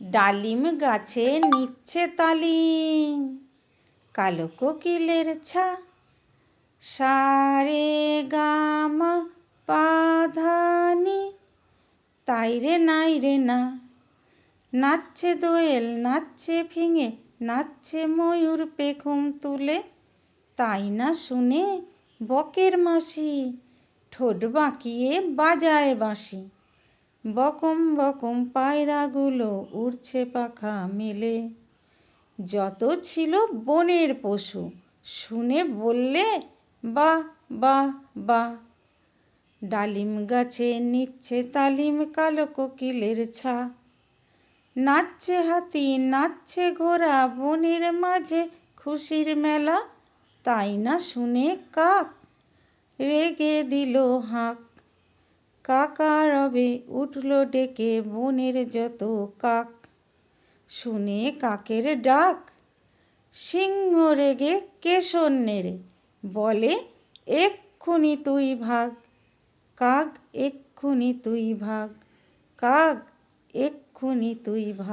ডালিম গাছে নিচ্ছে তালিম, কালো কোকিলের ছা। সা রে গা মা পা ধা নি, তাই রে নাই রে না। নাচছে দোয়েল, নাচছে ফিঙে, নাচছে ময়ূর পেখম তুলে, তাই না শুনে বকের মাসি ঠোঁট বাঁকিয়ে বাজায় বাঁশি। বকম বকম পায়রাগুলো উড়ছে পাখা মেলে, যত ছিল বনের পশু শুনে বললে বাহ বাহ বাহ। ডালিম গাছে নিচ্ছে তালিম, কালো কোকিলের ছা। নাচছে হাতি, নাচছে ঘোড়া, বনের মাঝে খুশির মেলা, তাই না শুনে কাক রেগে দিল হাঁক। কাকা রবে উঠল ডেকে বনের যত কাক, শুনে কাকের ডাক সিংহ রেগে কেশর নেড়ে বলে এক্ষুনি তুই ভাগ। কাক এক্ষুনি তুই ভাগ, কাক এক্ষুনি তুই ভাগ।